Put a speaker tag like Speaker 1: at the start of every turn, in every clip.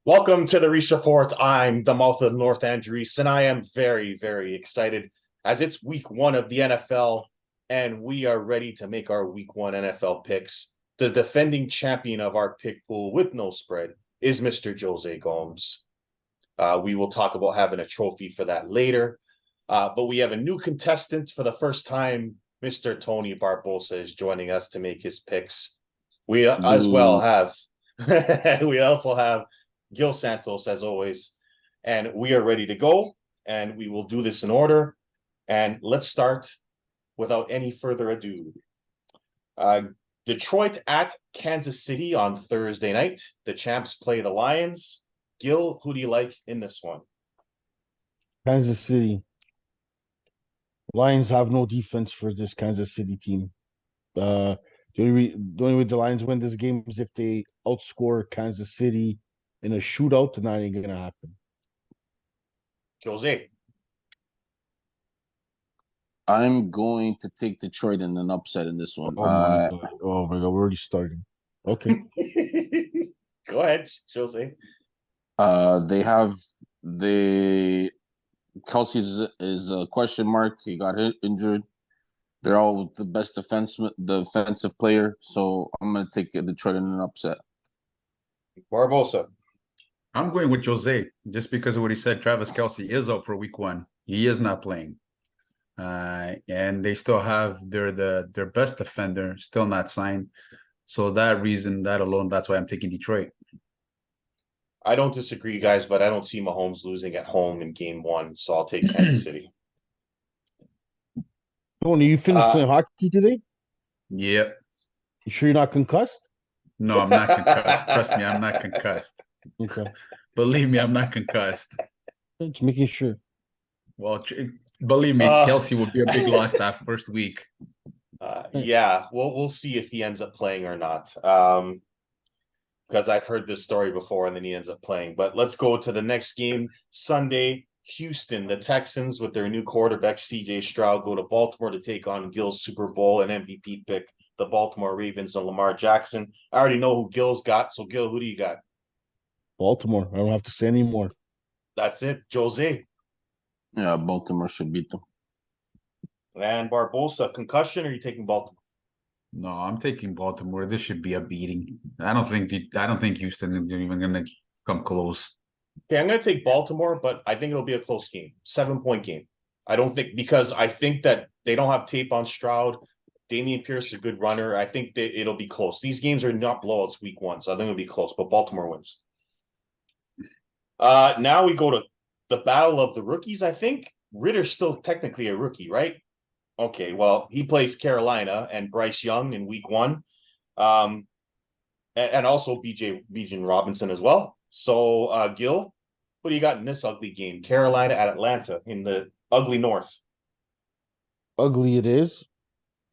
Speaker 1: Welcome to the Reese Report. I'm the mouth of the North, Andrew Reese, and I am very, very excited as it's week one of the NFL, and we are ready to make our week one NFL picks. The defending champion of our pick pool with no spread is Mr. Jose Gomes. We will talk about having a trophy for that later. But we have a new contestant for the first time. Mr. Tony Barbosa is joining us to make his picks. We as well
Speaker 2: Boo.
Speaker 1: have we also have Gil Santos as always, and we are ready to go. And we will do this in order. And let's start without any further ado. Uh, Detroit at Kansas City on Thursday night. The champs play the Lions. Gil, who do you like in this one?
Speaker 3: Kansas City. Lions have no defense for this Kansas City team. Uh, the only way the Lions win this game is if they outscore Kansas City in a shootout, and that ain't gonna happen.
Speaker 1: Jose.
Speaker 2: I'm going to take Detroit in an upset in this one.
Speaker 3: Oh my god! Oh my god! We're already starting. Okay.
Speaker 1: Go ahead, Jose.
Speaker 2: They have the Kelsey's is a question mark. He got injured. They're all the best defensive player. So I'm going to take Detroit in an upset.
Speaker 1: Barbosa.
Speaker 4: I'm going with Jose just because of what he said. Travis Kelce is out for week one. He is not playing. And they still have their best defender still not signed. So that reason, that alone, that's why I'm taking Detroit.
Speaker 1: I don't disagree, guys, but I don't see Mahomes losing at home in game one, so I'll take Kansas City.
Speaker 3: Tony, you finished playing hockey today?
Speaker 4: Yep.
Speaker 3: You sure you're not concussed?
Speaker 4: No, I'm not concussed. Trust me, I'm not concussed.
Speaker 3: Okay.
Speaker 4: Believe me, I'm not concussed.
Speaker 3: Just making sure.
Speaker 4: Well, believe me, Kelsey will be a big loss that first week.
Speaker 1: Yeah, we'll see if he ends up playing or not. Because I've heard this story before and then he ends up playing. But let's go to the next game. Sunday, Houston, the Texans with their new quarterback, CJ Stroud, go to Baltimore to take on Gil's Super Bowl and MVP pick, the Baltimore Ravens and Lamar Jackson. I already know who Gil's got. So, Gil, who do you got?
Speaker 3: Baltimore. I don't have to say anymore.
Speaker 1: That's it. Jose.
Speaker 2: Yeah, Baltimore should beat them.
Speaker 1: And Barbosa, concussion, or are you taking Baltimore?
Speaker 4: No, I'm taking Baltimore. This should be a beating. I don't think Houston is even going to come close.
Speaker 1: Okay, I'm going to take Baltimore, but I think it'll be a close game, 7-point game. I don't think because I think that they don't have tape on Stroud. Damian Pierce is a good runner. I think that it'll be close. These games are not blowouts week one, so I think it'll be close. But Baltimore wins. Now we go to the battle of the rookies. I think Ritter's still technically a rookie, right? Okay, well he plays Carolina and Bryce Young in week one, and also Bijan Robinson as well. So, Gil, what do you got in this ugly game? Carolina at Atlanta in the ugly North.
Speaker 3: Ugly it is.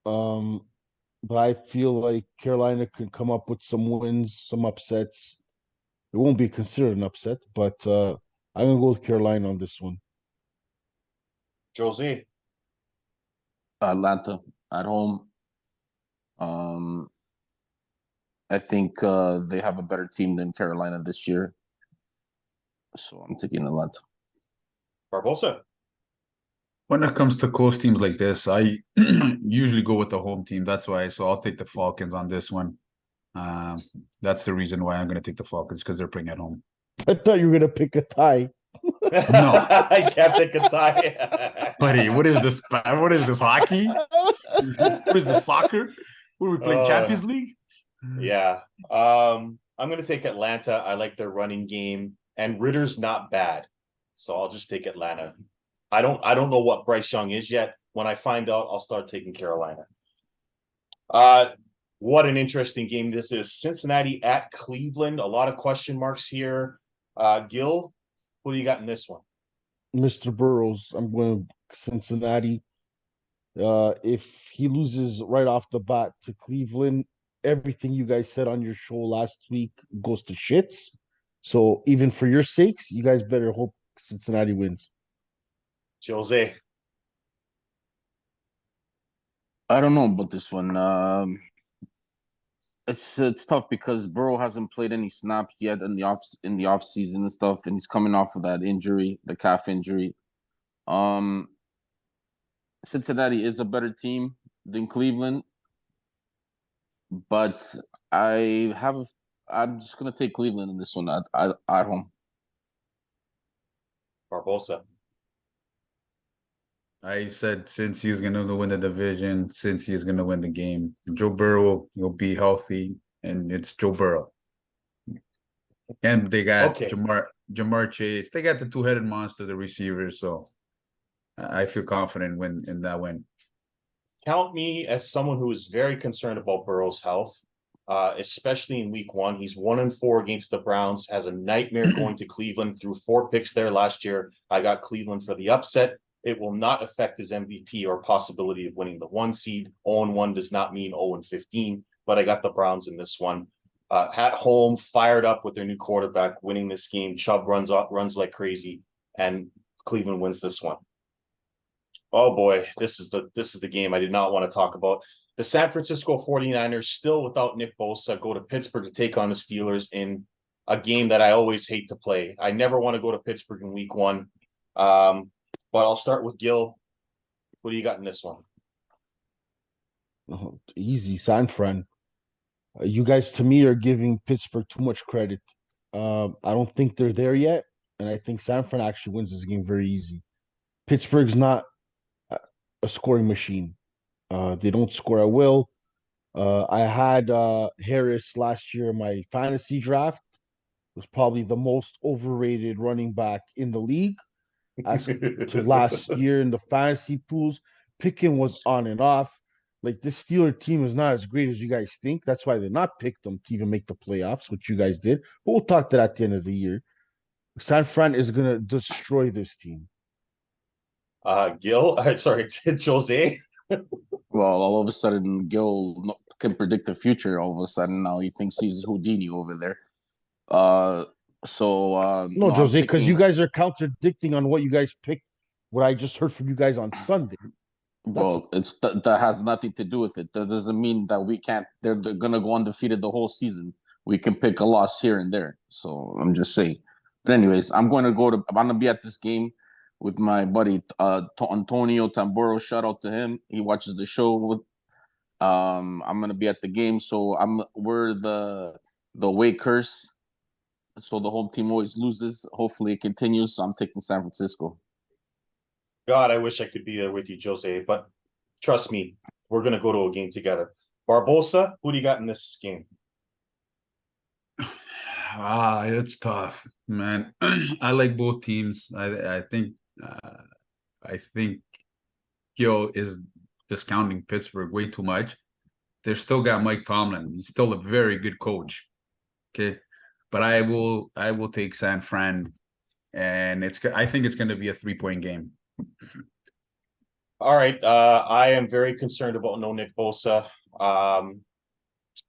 Speaker 3: But I feel like Carolina can come up with some wins, some upsets. It won't be considered an upset, but I'm gonna go with Carolina on this one.
Speaker 1: Jose.
Speaker 2: Atlanta at home. I think they have a better team than Carolina this year. So I'm taking Atlanta.
Speaker 1: Barbosa.
Speaker 4: When it comes to close teams like this, I usually go with the home team. That's why. So I'll take the Falcons on this one. That's the reason why I'm going to take the Falcons because they're playing at home.
Speaker 3: I thought you were gonna pick a tie.
Speaker 4: No.
Speaker 1: I can't pick a tie.
Speaker 4: Buddy, what is this? What is this, hockey? What is this, soccer? What are we playing, Champions League?
Speaker 1: Yeah. I'm going to take Atlanta. I like their running game. And Ritter's not bad. So I'll just take Atlanta. I don't know what Bryce Young is yet. When I find out, I'll start taking Carolina. What an interesting game this is. Cincinnati at Cleveland. A lot of question marks here. Gil, what do you got in this one?
Speaker 3: Mr. Burrows, I'm going Cincinnati. If he loses right off the bat to Cleveland, everything you guys said on your show last week goes to shits. So even for your sakes, you guys better hope Cincinnati wins.
Speaker 1: Jose.
Speaker 2: I don't know about this one. It's tough because Burrow hasn't played any snaps yet in the off season and stuff, and he's coming off of that injury, the calf injury. Um, Cincinnati is a better team than Cleveland, but I have I'm just gonna take Cleveland in this one at home.
Speaker 1: Barbosa.
Speaker 4: I said since he's gonna win the division, since he's gonna win the game, Joe Burrow will be healthy, and it's Joe Burrow. And they got
Speaker 1: Okay.
Speaker 4: Jamar Chase. They got the two-headed monster, the receivers. So I feel confident in that win.
Speaker 1: Count me as someone who is very concerned about Burrow's health, especially in week one. He's 1-4 against the Browns, has a nightmare going to Cleveland, threw 4 picks there last year. I got Cleveland for the upset. It will not affect his MVP or possibility of winning the 1 seed. 0-1 does not mean 0-15, but I got the Browns in this one. At home, fired up with their new quarterback, winning this game. Chubb runs like crazy, and Cleveland wins this one. Oh boy, this is the game I did not want to talk about. The San Francisco 49ers, still without Nick Bosa, go to Pittsburgh to take on the Steelers in a game that I always hate to play. I never want to go to Pittsburgh in week one. But I'll start with Gil. What do you got in this one?
Speaker 3: Oh, easy, San Fran. You guys, to me, are giving Pittsburgh too much credit. I don't think they're there yet, and I think San Fran actually wins this game very easy. Pittsburgh's not a scoring machine. They don't score at will. I had Harris last year in my fantasy draft. Was probably the most overrated running back in the league. As to last year in the fantasy pools, Picking was on and off. Like this Steeler team is not as great as you guys think. That's why they not picked them to even make the playoffs, which you guys did. But we'll talk to that at the end of the year. San Fran is gonna destroy this team.
Speaker 1: Gil, sorry, Jose.
Speaker 2: Well, all of a sudden, Gil can predict the future. All of a sudden, now he thinks he's Houdini over there.
Speaker 3: No,
Speaker 2: no,
Speaker 3: Jose, because you guys are contradicting on what you guys picked. What I just heard from you guys on Sunday.
Speaker 2: Well, that has nothing to do with it. That doesn't mean that we can't. They're gonna go undefeated the whole season. We can pick a loss here and there. So I'm just saying. But anyways, I'm gonna be at this game with my buddy Antonio Tamburo. Shout out to him. He watches the show with. I'm gonna be at the game, so we're the away curse. So the home team always loses. Hopefully it continues. So I'm taking San Francisco.
Speaker 1: God, I wish I could be there with you, Jose, but trust me, we're gonna go to a game together. Barbosa, who do you got in this game?
Speaker 4: It's tough, man. I like both teams. I think Gil is discounting Pittsburgh way too much. They've still got Mike Tomlin. He's still a very good coach. Okay. But I will take San Fran, and I think it's going to be a 3-point game.
Speaker 1: All right. I am very concerned about no Nick Bosa.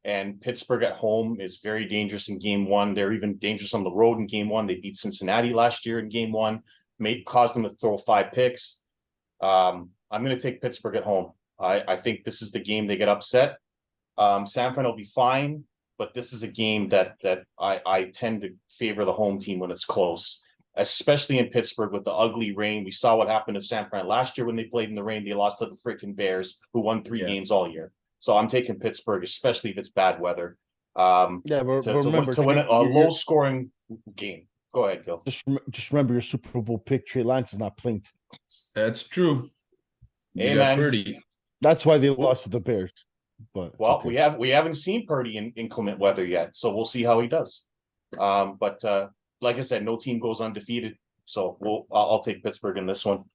Speaker 1: And Pittsburgh at home is very dangerous in game one. They're even dangerous on the road in game one. They beat Cincinnati last year in game one, caused them to throw 5 picks. I'm going to take Pittsburgh at home. I think this is the game they get upset. San Fran will be fine, but this is a game that I tend to favor the home team when it's close, especially in Pittsburgh with the ugly rain. We saw what happened to San Fran last year when they played in the rain. They lost to the freaking Bears, who won 3 games all year. So I'm taking Pittsburgh, especially if it's bad weather.
Speaker 3: But remember,
Speaker 1: to win a low-scoring game. Go ahead, Bill.
Speaker 3: Just remember your Super Bowl pick. Trey Lance is not playing.
Speaker 4: That's true.
Speaker 1: Hey, man.
Speaker 4: Purdy.
Speaker 3: That's why they lost to the Bears. But
Speaker 1: we haven't seen Purdy in inclement weather yet, so we'll see how he does. But like I said, no team goes undefeated, so I'll take Pittsburgh in this one.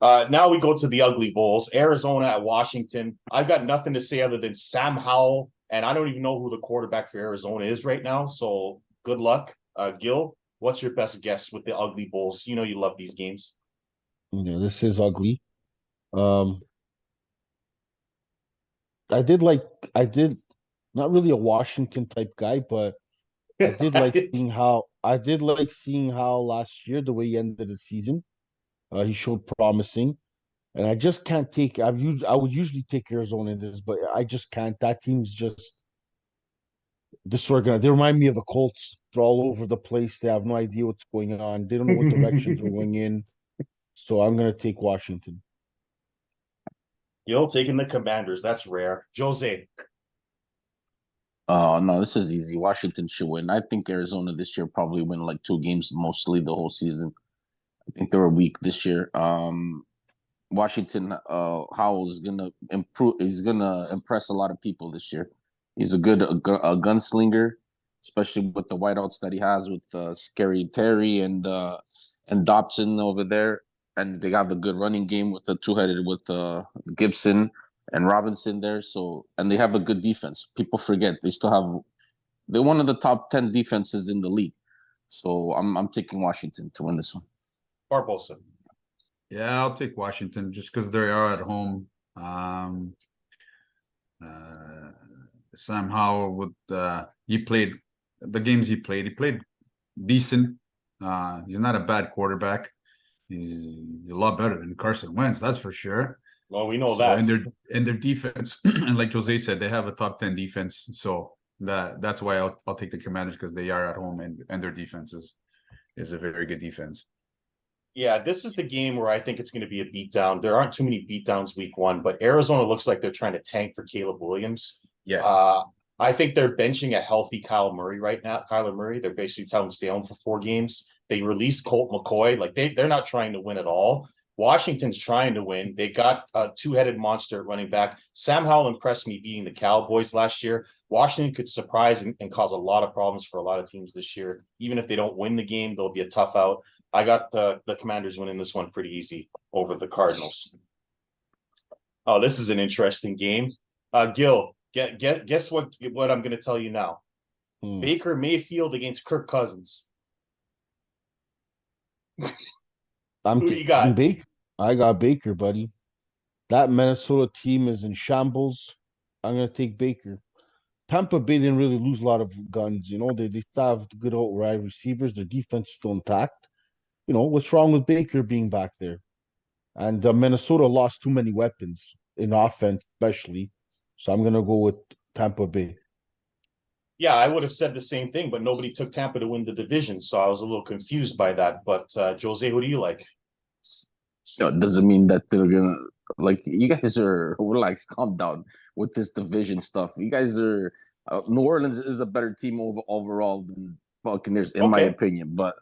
Speaker 1: Now we go to the ugly bowls. Arizona at Washington. I've got nothing to say other than Sam Howell, and I don't even know who the quarterback for Arizona is right now. So good luck, Gil. What's your best guess with the ugly bowls? You know you love these games.
Speaker 3: Yeah, this is ugly. I did not really a Washington type guy, but I did like seeing how last year the way he ended the season. He showed promising, and I just can't take. I would usually take Arizona in this, but I just can't. That team's just disorganized. They remind me of the Colts. They're all over the place. They have no idea what's going on. They don't know what directions they're going in. So I'm gonna take Washington.
Speaker 1: Taking the Commanders. That's rare. Jose.
Speaker 2: No, this is easy. Washington should win. I think Arizona this year probably win like 2 games mostly the whole season. I think they were weak this year. Washington, Howell is gonna improve. He's gonna impress a lot of people this year. He's a gunslinger, especially with the wideouts that he has with Scary Terry and Dobson over there, and they got the good running game with the two-headed with Gibson and Robinson there. So, and they have a good defense. People forget they still have. They're one of the top 10 defenses in the league. So I'm taking Washington to win this one.
Speaker 1: Barbosa.
Speaker 4: Yeah, I'll take Washington just because they are at home. Sam Howell with he played the games he played decent. He's not a bad quarterback. He's a lot better than Carson Wentz, that's for sure.
Speaker 1: Well, we know
Speaker 4: So,
Speaker 1: that.
Speaker 4: and their defense, and like Jose said, they have a top 10 defense. So that's why I'll take the Commanders because they are at home and their defense is a very good defense.
Speaker 1: Yeah, this is the game where I think it's going to be a beatdown. There aren't too many beatdowns week one, but Arizona looks like they're trying to tank for Caleb Williams.
Speaker 4: Yeah.
Speaker 1: I think they're benching a healthy Kyler Murray right now. Kyler Murray, they're basically telling him to stay home for 4 games. They released Colt McCoy. Like they're not trying to win at all. Washington's trying to win. They got a two-headed monster at running back. Sam Howell impressed me beating the Cowboys last year. Washington could surprise and cause a lot of problems for a lot of teams this year. Even if they don't win the game, they'll be a tough out. I got the Commanders winning this one pretty easy over the Cardinals. Oh, this is an interesting game. Gil, guess what I'm going to tell you now. Baker Mayfield against Kirk Cousins. Who do you got?
Speaker 3: Baker. I got Baker, buddy. That Minnesota team is in shambles. I'm gonna take Baker. Tampa Bay didn't really lose a lot of guns. They still have good old wide receivers. Their defense is still intact. What's wrong with Baker being back there? And Minnesota lost too many weapons in offense, especially. So I'm gonna go with Tampa Bay.
Speaker 1: Yeah, I would have said the same thing, but nobody took Tampa to win the division, so I was a little confused by that. But Jose, who do you like?
Speaker 2: It doesn't mean that they're gonna like you guys are relax, calm down with this division stuff. You guys are New Orleans is a better team overall than Buccaneers, in my opinion. But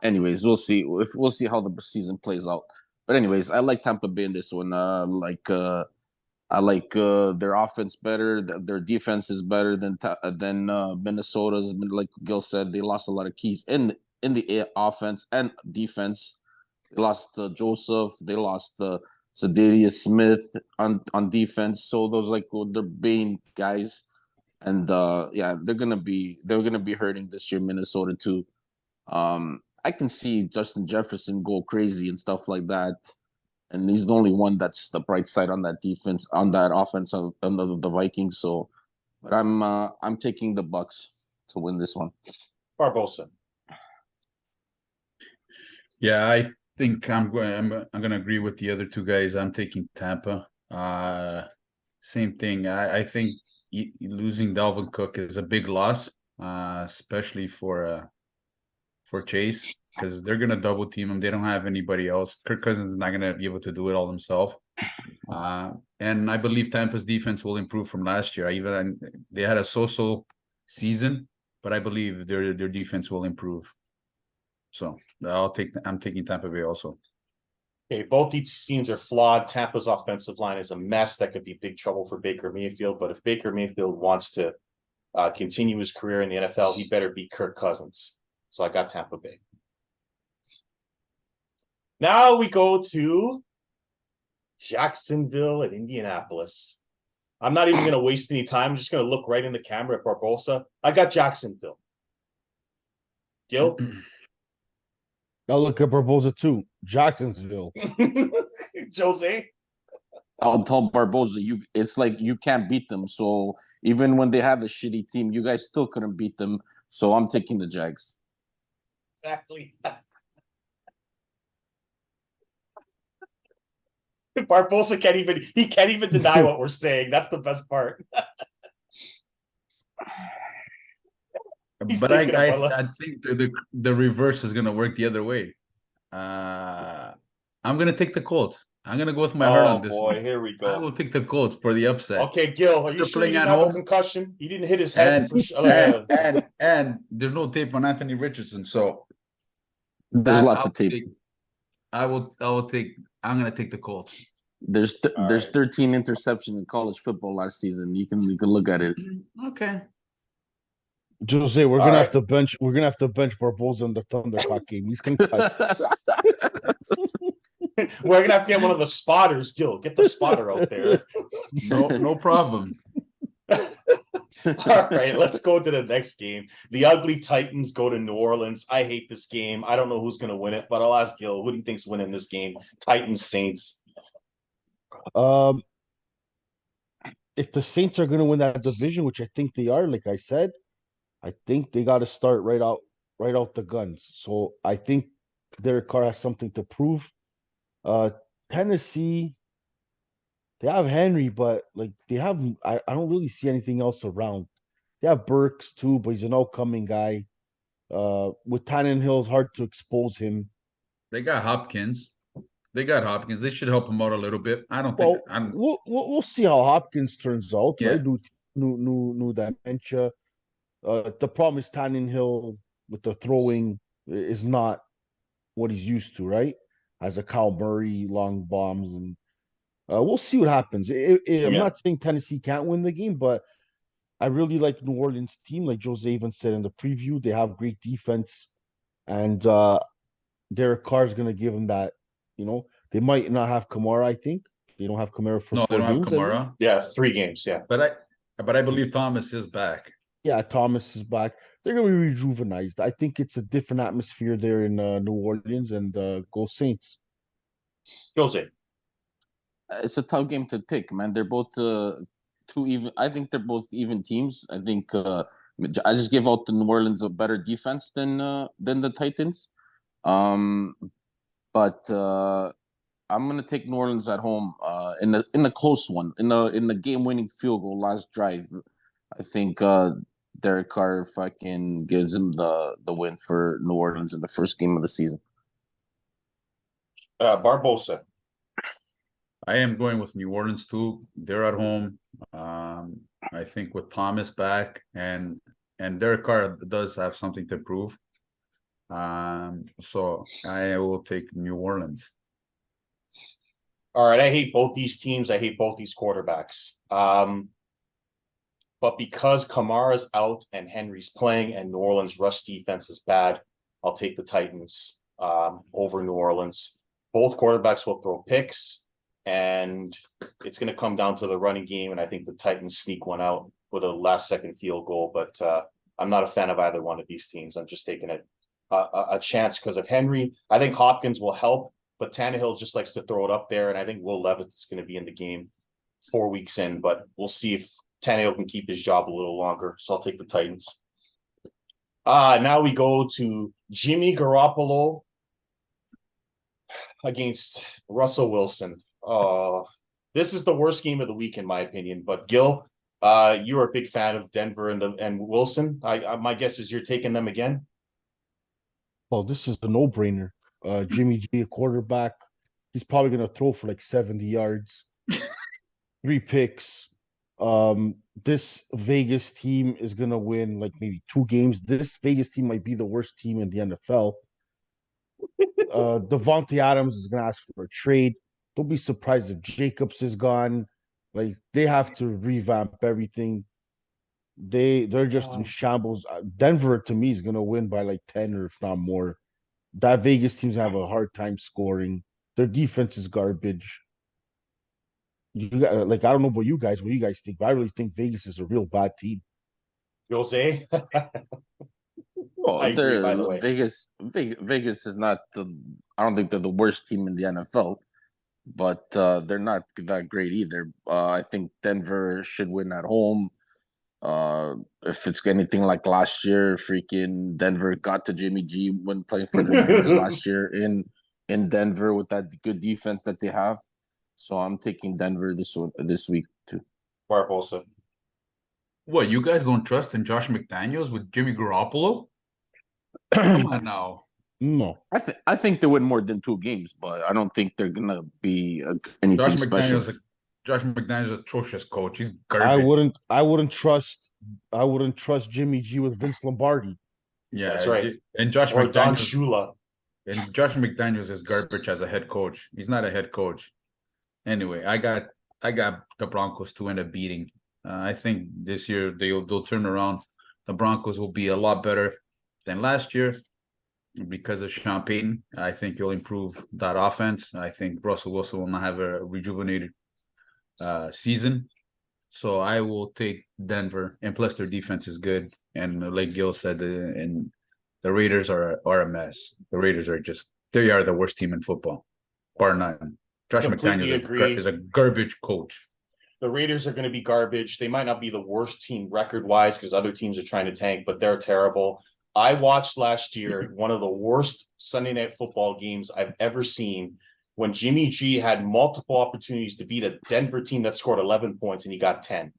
Speaker 2: anyways, we'll see. We'll see how the season plays out. But anyways, I like Tampa Bay in this one. I like their offense better. Their defense is better than Minnesota's. Like Gil said, they lost a lot of keys in the offense and defense. They lost Joseph. They lost Zadarius Smith on defense. So those like their main guys, and they're gonna be hurting this year. Minnesota too. I can see Justin Jefferson go crazy and stuff like that, and he's the only one that's the bright side on that defense, on that offense of the Vikings. So, but I'm taking the Bucks to win this one.
Speaker 1: Barbosa.
Speaker 4: Yeah, I think I'm gonna agree with the other two guys. I'm taking Tampa. Same thing. I think losing Dalvin Cook is a big loss, especially for Chase, because they're gonna double team him. They don't have anybody else. Kirk Cousins is not gonna be able to do it all himself. And I believe Tampa's defense will improve from last year. They had a so-so season, but I believe their defense will improve. So I'm taking Tampa Bay also.
Speaker 1: Okay, both these teams are flawed. Tampa's offensive line is a mess that could be big trouble for Baker Mayfield. But if Baker Mayfield wants to continue his career in the NFL, he better beat Kirk Cousins. So I got Tampa Bay. Now we go to Jacksonville and Indianapolis. I'm not even going to waste any time. I'm just going to look right in the camera at Barbosa. I got Jacksonville. Gil?
Speaker 3: I'll look at Barbosa too. Jacksonville.
Speaker 1: Jose?
Speaker 2: I'll tell Barbosa, it's like you can't beat them. So even when they had a shitty team, you guys still couldn't beat them. So I'm taking the Jags.
Speaker 1: Exactly. Barbosa can't even deny what we're saying. That's the best part. He's
Speaker 4: But
Speaker 1: thinking about
Speaker 4: I think the reverse is gonna work the other way. I'm gonna take the Colts. I'm gonna go with my heart
Speaker 1: Oh
Speaker 4: on this
Speaker 1: boy,
Speaker 4: one.
Speaker 1: here we
Speaker 4: I
Speaker 1: go.
Speaker 4: will take the Colts for the upset.
Speaker 1: Okay, Gil, are you
Speaker 4: They're
Speaker 1: sure he
Speaker 4: playing at
Speaker 1: didn't have a
Speaker 4: home,
Speaker 1: concussion? He didn't hit his head
Speaker 4: and
Speaker 1: for sure.
Speaker 4: and there's no tape on Anthony Richardson, so
Speaker 2: There's
Speaker 4: that
Speaker 2: lots of tape.
Speaker 4: I will take. I'm gonna take the Colts.
Speaker 2: There's
Speaker 1: All
Speaker 2: there's
Speaker 1: right.
Speaker 2: 13 interceptions in college football last season. You can look at it.
Speaker 4: Okay.
Speaker 3: Jose, we're
Speaker 1: All
Speaker 3: gonna
Speaker 1: right.
Speaker 3: have to bench. We're gonna have to bench Barbosa in the Thundercock game. He's concussed.
Speaker 1: We're gonna have to get one of the spotters, Gil. Get the spotter out there.
Speaker 4: No problem.
Speaker 1: All right, let's go to the next game. The ugly Titans go to New Orleans. I hate this game. I don't know who's gonna win it, but I'll ask Gil. Who do you think's winning this game? Titans, Saints.
Speaker 3: Um, if the Saints are gonna win that division, which I think they are, like I said, I think they got to start right out the guns. So I think Derek Carr has something to prove. Uh, Tennessee, they have Henry, but like I don't really see anything else around. They have Burks too, but he's an outcoming guy. With Tannenhill, it's hard to expose him.
Speaker 4: They got Hopkins. They got Hopkins. They should help him out a little bit. I don't
Speaker 3: Well,
Speaker 4: think I'm.
Speaker 3: we'll see how Hopkins turns out,
Speaker 4: Yeah.
Speaker 3: right? New dementia. The problem is Tannenhill with the throwing is not what he's used to, right? As a Kyle Murray, long bombs, and we'll see what happens. I'm
Speaker 1: Yeah.
Speaker 3: not saying Tennessee can't win the game, but I really like New Orleans team. Like Jose even said in the preview, they have great defense, and Derek Carr is going to give them that. You know, they might not have Kamara. I think they don't have Kamara for
Speaker 4: No, they
Speaker 3: 4
Speaker 4: don't have
Speaker 3: games. I think.
Speaker 4: Kamara.
Speaker 1: Yeah, 3 games. Yeah.
Speaker 4: But I believe Thomas is back.
Speaker 3: Yeah, Thomas is back. They're going to be rejuvenized. I think it's a different atmosphere there in New Orleans, and go Saints.
Speaker 1: Jose.
Speaker 2: It's a tough game to pick, man. They're both two even. I think they're both even teams. I think I just give out the New Orleans a better defense than the Titans. But I'm gonna take New Orleans at home in a close one in the game winning field goal last drive. I think Derek Carr fucking gives him the win for New Orleans in the first game of the season.
Speaker 1: Barbosa.
Speaker 4: I am going with New Orleans too. They're at home. I think with Thomas back and Derek Carr does have something to prove. So I will take New Orleans.
Speaker 1: All right, I hate both these teams. I hate both these quarterbacks. But because Kamara's out and Henry's playing and New Orleans' rush defense is bad, I'll take the Titans over New Orleans. Both quarterbacks will throw picks, and it's going to come down to the running game. And I think the Titans sneak one out with a last-second field goal. But I'm not a fan of either one of these teams. I'm just taking a chance because of Henry. I think Hopkins will help, but Tannehill just likes to throw it up there. And I think Will Levis is going to be in the game 4 weeks in, but we'll see if Tannehill can keep his job a little longer. So I'll take the Titans. Now we go to Jimmy Garoppolo against Russell Wilson. This is the worst game of the week, in my opinion. But Gil, you're a big fan of Denver and Wilson. My guess is you're taking them again.
Speaker 3: Well, this is a no-brainer. Jimmy G, a quarterback. He's probably going to throw for like 70 yards, 3 picks. This Vegas team is going to win like maybe 2 games. This Vegas team might be the worst team in the NFL. Devontae Adams is going to ask for a trade. Don't be surprised if Jacobs is gone. Like, they have to revamp everything. They're just in shambles. Denver to me is going to win by like 10 or if not more. That Vegas teams have a hard time scoring. Their defense is garbage. You got, like, I don't know about you guys, what you guys think, but I really think Vegas is a real bad team.
Speaker 1: Jose?
Speaker 2: Well,
Speaker 1: I agree, by the way.
Speaker 2: Vegas is not I don't think they're the worst team in the NFL, but they're not that great either. I think Denver should win at home. If it's anything like last year, freaking Denver got to Jimmy G when playing for the Niners last year in Denver with that good defense that they have. So I'm taking Denver this week too.
Speaker 1: Barbosa.
Speaker 4: What, you guys don't trust in Josh McDaniels with Jimmy Garoppolo? Come on now.
Speaker 3: No.
Speaker 2: I think they win more than 2 games, but I don't think they're gonna be anything
Speaker 4: Josh
Speaker 2: special.
Speaker 4: McDaniels is atrocious coach. He's
Speaker 3: I
Speaker 4: garbage.
Speaker 3: wouldn't trust Jimmy G with Vince Lombardi.
Speaker 1: That's
Speaker 4: Yeah,
Speaker 1: right.
Speaker 4: and Josh
Speaker 1: Or Don
Speaker 4: McDaniels
Speaker 1: Shula.
Speaker 4: and Josh McDaniels is garbage as a head coach. He's not a head coach. Anyway, I got the Broncos to end up beating. I think this year they'll turn around. The Broncos will be a lot better than last year because of Sean Payton. I think he'll improve that offense. I think Russell Wilson will not have a rejuvenated season. So I will take Denver, and plus their defense is good. And like Gil said, and the Raiders are a mess. The Raiders they are the worst team in football, bar none. Josh
Speaker 1: Completely
Speaker 4: McDaniels
Speaker 1: agree.
Speaker 4: is a garbage coach.
Speaker 1: The Raiders are going to be garbage. They might not be the worst team record wise because other teams are trying to tank, but they're terrible. I watched last year one of the worst Sunday night football games I've ever seen when Jimmy G had multiple opportunities to beat a Denver team that scored 11 points and he got 10.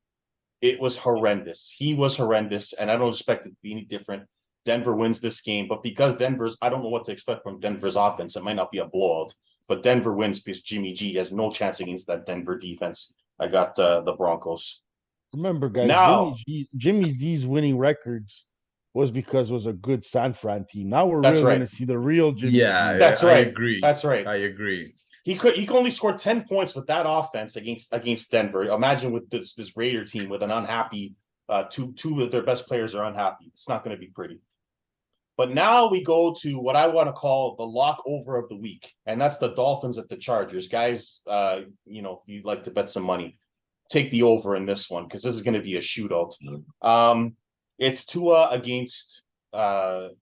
Speaker 1: It was horrendous. He was horrendous, and I don't expect it to be any different. Denver wins this game, but because I don't know what to expect from Denver's offense. It might not be a blowout, but Denver wins because Jimmy G has no chance against that Denver defense. I got the Broncos.
Speaker 3: Remember, guys,
Speaker 1: Now,
Speaker 3: Jimmy G's winning records was because it was a good San Fran team. Now we're
Speaker 1: That's
Speaker 3: really
Speaker 1: right.
Speaker 3: going to see the real Jimmy
Speaker 4: Yeah,
Speaker 3: G.
Speaker 1: That's
Speaker 4: I
Speaker 1: right.
Speaker 4: agree.
Speaker 1: That's right.
Speaker 4: I agree.
Speaker 1: He could only score 10 points with that offense against Denver. Imagine with this Raider team with an unhappy two of their best players are unhappy. It's not going to be pretty. But now we go to what I want to call the lock over of the week, and that's the Dolphins at the Chargers. Guys, if you'd like to bet some money, take the over in this one because this is going to be a shootout. It's Tua against
Speaker 4: Herbert.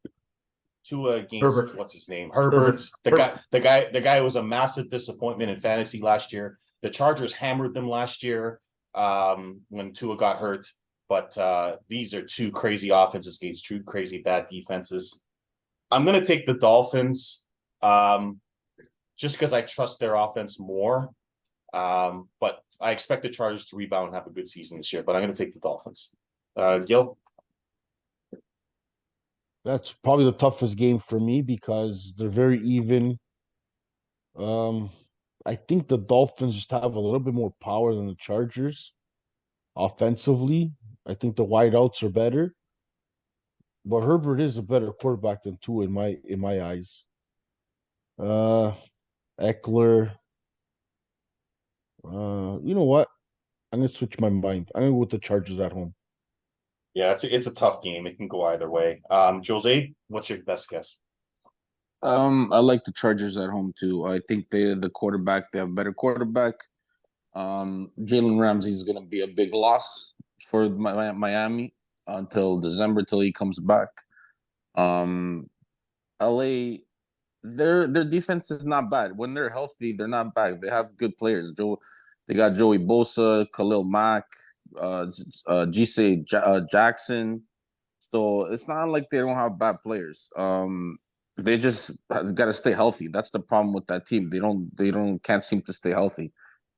Speaker 1: what's his name? Herbert. The guy was a massive disappointment in fantasy last year. The Chargers hammered them last year when Tua got hurt. But these are two crazy offenses against two crazy bad defenses. I'm going to take the Dolphins just because I trust their offense more. But I expect the Chargers to rebound and have a good season this year. But I'm going to take the Dolphins. Gil?
Speaker 3: That's probably the toughest game for me because they're very even. I think the Dolphins just have a little bit more power than the Chargers offensively. I think the wideouts are better, but Herbert is a better quarterback than Tua in my eyes. Eckler. You know what? I'm gonna switch my mind. I'm gonna go with the Chargers at home.
Speaker 1: Yeah, it's a tough game. It can go either way. Jose, what's your best guess?
Speaker 2: I like the Chargers at home too. I think they have a better quarterback. Jalen Ramsey is gonna be a big loss for Miami until December till he comes back. LA, their defense is not bad. When they're healthy, they're not bad. They have good players. They got Joey Bosa, Khalil Mack, Jackson. So it's not like they don't have bad players. They just got to stay healthy. That's the problem with that team. They can't seem to stay healthy.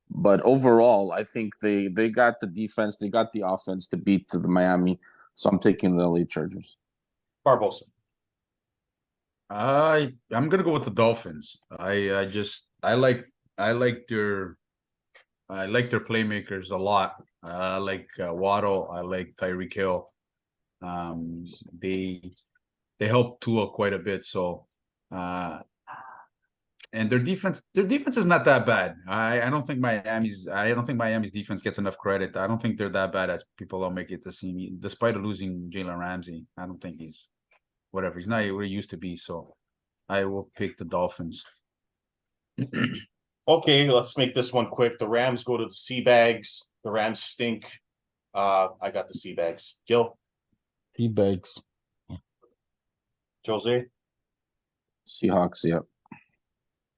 Speaker 2: But overall, I think they got the defense, they got the offense to beat the Miami. So I'm taking the LA Chargers.
Speaker 1: Barbosa.
Speaker 4: I'm gonna go with the Dolphins. I like their playmakers a lot. I like Waddle. I like Tyreek Hill. They help Tua quite a bit. So, and their defense is not that bad. I don't think Miami's defense gets enough credit. I don't think they're that bad as people don't make it to seem. Despite losing Jalen Ramsey, I don't think he's whatever. He's not where he used to be. So, I will pick the Dolphins.
Speaker 1: Okay, let's make this one quick. The Rams go to the Seabags. The Rams stink. I got the Seabags. Gil?
Speaker 3: Teabags.
Speaker 1: Jose?
Speaker 2: Seahawks, yeah.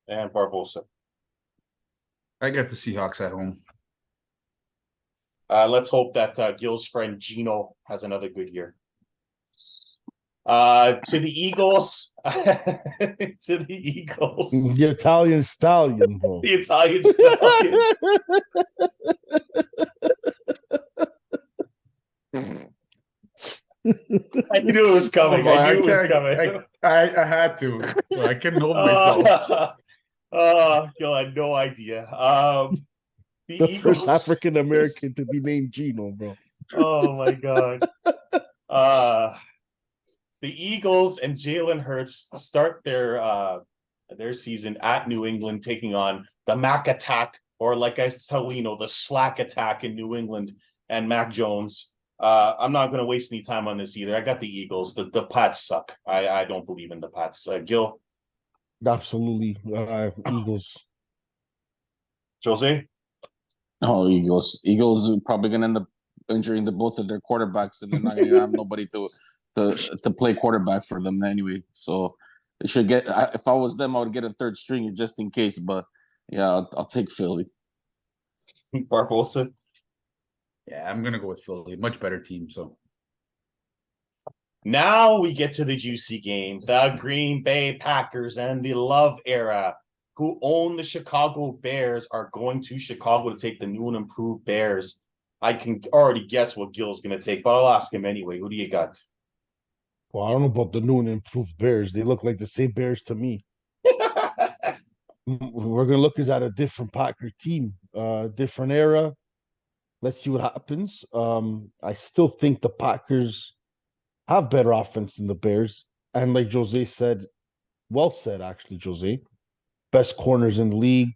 Speaker 1: And Barbosa.
Speaker 4: I got the Seahawks at home.
Speaker 1: Let's hope that Gil's friend Gino has another good year. To the Eagles. To the Eagles.
Speaker 3: The Italian stallion, bro.
Speaker 1: The Italian stallion. I knew it was coming.
Speaker 4: Oh,
Speaker 1: I
Speaker 4: boy,
Speaker 1: knew it was
Speaker 4: can't-
Speaker 1: coming.
Speaker 4: I had to. I couldn't hold myself.
Speaker 1: You had no idea. The
Speaker 3: The first
Speaker 1: Eagles.
Speaker 3: African American to be named Gino, bro.
Speaker 1: Oh my God. Uh, the Eagles and Jalen Hurts start their season at New England, taking on the Mac Attack, or like I tell the Slack Attack in New England, and Mac Jones. I'm not going to waste any time on this either. I got the Eagles. The Pats suck. I don't believe in the Pats. Gil,
Speaker 3: Absolutely. Eagles.
Speaker 1: Jose.
Speaker 2: Oh, Eagles are probably gonna end up injuring the both of their quarterbacks, and they're not gonna have nobody to play quarterback for them anyway. So they should get. If I was them, I would get a third stringer just in case. But yeah, I'll take Philly.
Speaker 1: Barbosa.
Speaker 4: Yeah, I'm gonna go with Philly. Much better team. So
Speaker 1: Now we get to the juicy game. The Green Bay Packers and the Love Era, who own the Chicago Bears, are going to Chicago to take the new and improved Bears. I can already guess what Gil's going to take, but I'll ask him anyway. Who do you got?
Speaker 3: Well, I don't know about the new and improved Bears. They look like the same Bears to me. We're gonna look at a different Packer team, different era. Let's see what happens. I still think the Packers have better offense than the Bears, and like Jose said, well said actually, Jose. Best corners in the league.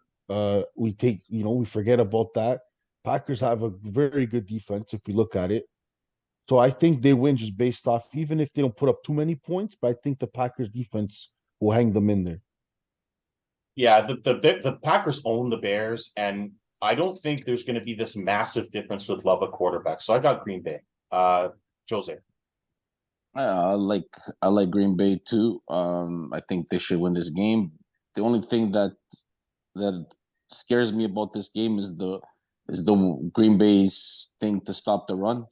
Speaker 3: We forget about that. Packers have a very good defense if we look at it. So I think they win just based off, even if they don't put up too many points, but I think the Packers defense will hang them in there.
Speaker 1: Yeah, the Packers own the Bears, and I don't think there's going to be this massive difference with Love at quarterback. So I got Green Bay. Jose.
Speaker 2: I like Green Bay too. I think they should win this game. The only thing that scares me about this game is the Green Bay's thing to stop the run.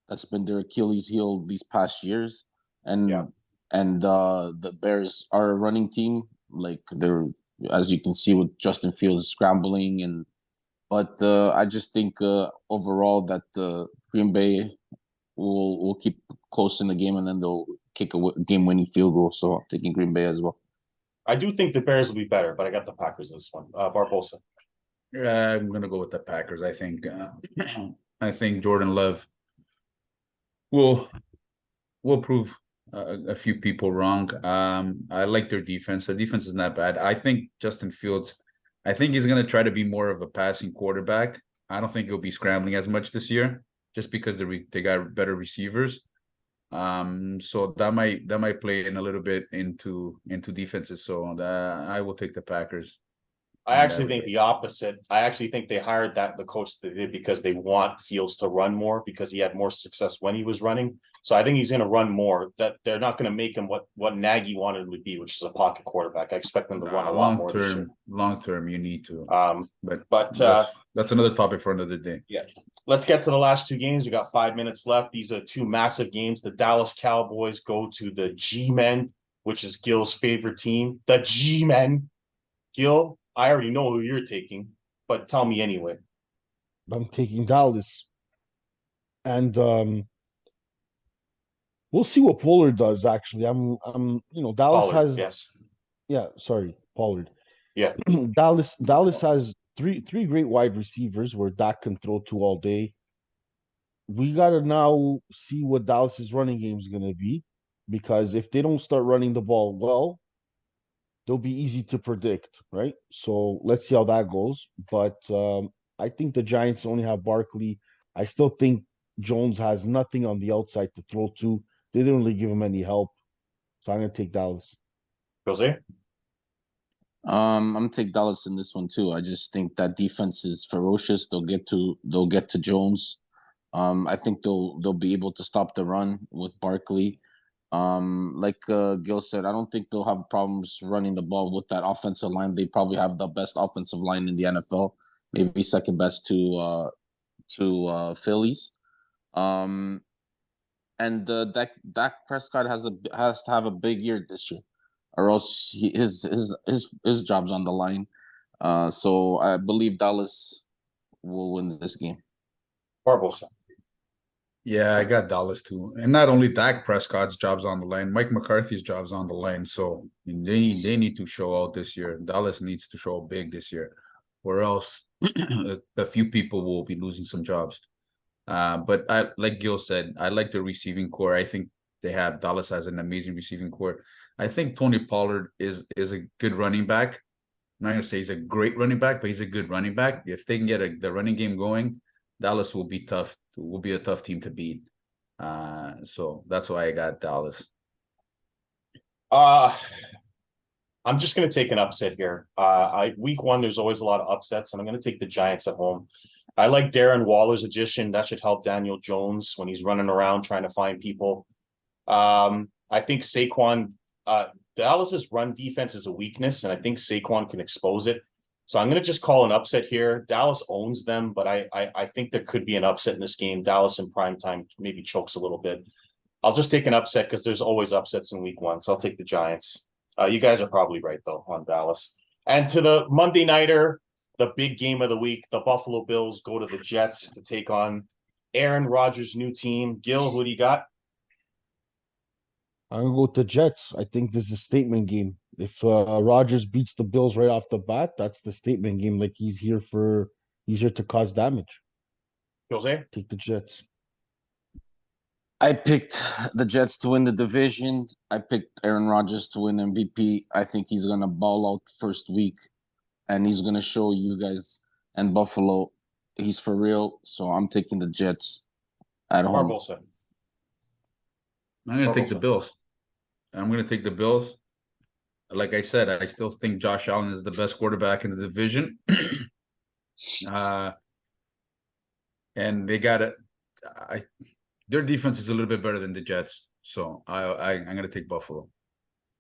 Speaker 2: That's been their Achilles heel these past years, and
Speaker 1: Yeah.
Speaker 2: The Bears are a running team. Like they're, as you can see with Justin Fields scrambling, but I just think overall that Green Bay will keep close in the game, and then they'll kick a game-winning field goal. So I'm taking Green Bay as well.
Speaker 1: I do think the Bears will be better, but I got the Packers in this one. Barbosa.
Speaker 4: I'm gonna go with the Packers. I think I think Jordan Love will prove a few people wrong. I like their defense. The defense is not bad. I think Justin Fields. I think he's gonna try to be more of a passing quarterback. I don't think he'll be scrambling as much this year, just because they got better receivers. So that might play in a little bit into defenses. So I will take the Packers.
Speaker 1: I actually think the opposite. I actually think they hired the coach they did because they want Fields to run more because he had more success when he was running. So I think he's going to run more. That they're not going to make him what Nagy wanted him to be, which is a pocket quarterback. I expect them to run a lot more this year.
Speaker 4: Long term, you need to.
Speaker 1: But
Speaker 4: that's another topic for another day.
Speaker 1: Yeah. Let's get to the last two games. We got 5 minutes left. These are two massive games. The Dallas Cowboys go to the G-Men, which is Gil's favorite team. The G-Men. Gil, I already know who you're taking, but tell me anyway.
Speaker 3: I'm taking Dallas. And we'll see what Pollard does, actually. Dallas
Speaker 1: Pollard,
Speaker 3: has
Speaker 1: yes.
Speaker 3: Yeah, sorry, Pollard.
Speaker 1: Yeah.
Speaker 3: Dallas has three great wide receivers where Dak can throw to all day. We gotta now see what Dallas's running game is gonna be, because if they don't start running the ball well, they'll be easy to predict, right? So let's see how that goes. But I think the Giants only have Barkley. I still think Jones has nothing on the outside to throw to. They didn't really give him any help. So I'm gonna take Dallas.
Speaker 1: Jose?
Speaker 2: I'm gonna take Dallas in this one too. I just think that defense is ferocious. They'll get to Jones. I think they'll be able to stop the run with Barkley. Like Gil said, I don't think they'll have problems running the ball with that offensive line. They probably have the best offensive line in the NFL, maybe second best to Phillies. And Dak Prescott has to have a big year this year, or else his job's on the line. So I believe Dallas will win this game.
Speaker 1: Barbosa.
Speaker 4: Yeah, I got Dallas too, and not only Dak Prescott's job's on the line, Mike McCarthy's job's on the line. So they need to show out this year. Dallas needs to show big this year, or else a few people will be losing some jobs. But I like Gil said, I like the receiving core. I think Dallas has an amazing receiving core. I think Tony Pollard is a good running back. I'm not gonna say he's a great running back, but he's a good running back. If they can get the running game going, Dallas will be tough. Will be a tough team to beat. So that's why I got Dallas.
Speaker 1: Uh, I'm just gonna take an upset here. Week one, there's always a lot of upsets, and I'm gonna take the Giants at home. I like Darren Waller's addition. That should help Daniel Jones when he's running around trying to find people. I think Saquon, Dallas's run defense is a weakness, and I think Saquon can expose it. So I'm gonna just call an upset here. Dallas owns them, but I think there could be an upset in this game. Dallas in prime time maybe chokes a little bit. I'll just take an upset because there's always upsets in week one. So I'll take the Giants. You guys are probably right though on Dallas. And to the Monday nighter, the big game of the week, the Buffalo Bills go to the Jets to take on Aaron Rodgers' new team. Gil, who do you got?
Speaker 3: I'm gonna go with the Jets. I think this is a statement game. If Rodgers beats the Bills right off the bat, that's the statement game. Like he's here to cause damage.
Speaker 1: Jose?
Speaker 3: Take the Jets.
Speaker 2: I picked the Jets to win the division. I picked Aaron Rodgers to win MVP. I think he's gonna ball out first week, and he's gonna show you guys and Buffalo he's for real. So I'm taking the Jets at home.
Speaker 1: Barbosa.
Speaker 4: I'm gonna take the
Speaker 1: Barbosa.
Speaker 4: Bills. I'm gonna take the Bills. Like I said, I still think Josh Allen is the best quarterback in the division. And they got it. Their defense is a little bit better than the Jets, so I'm gonna take Buffalo.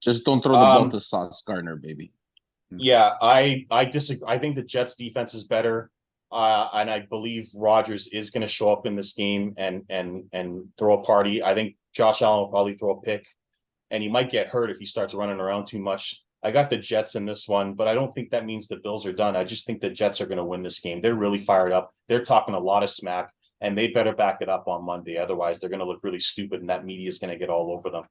Speaker 2: Just don't throw the ball to Sauce Gardner, baby.
Speaker 1: Yeah, I disagree. I think the Jets defense is better. And I believe Rodgers is going to show up in this game and throw a party. I think Josh Allen will probably throw a pick, and he might get hurt if he starts running around too much. I got the Jets in this one, but I don't think that means the Bills are done. I just think the Jets are going to win this game. They're really fired up. They're talking a lot of smack, and they better back it up on Monday. Otherwise, they're going to look really stupid, and that media is going to get all over them.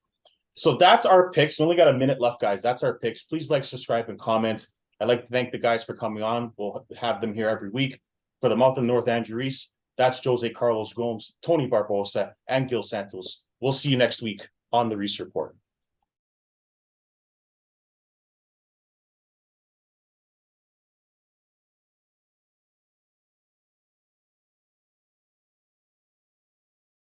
Speaker 1: So that's our picks. We only got a minute left, guys. That's our picks. Please like, subscribe, and comment. I'd like to thank the guys for coming on. We'll have them here every week. For the month of North Andrew Reese, that's Jose Carlos Gomes, Tony Barbosa, and Gil Santos. We'll see you next week on the Reese Report.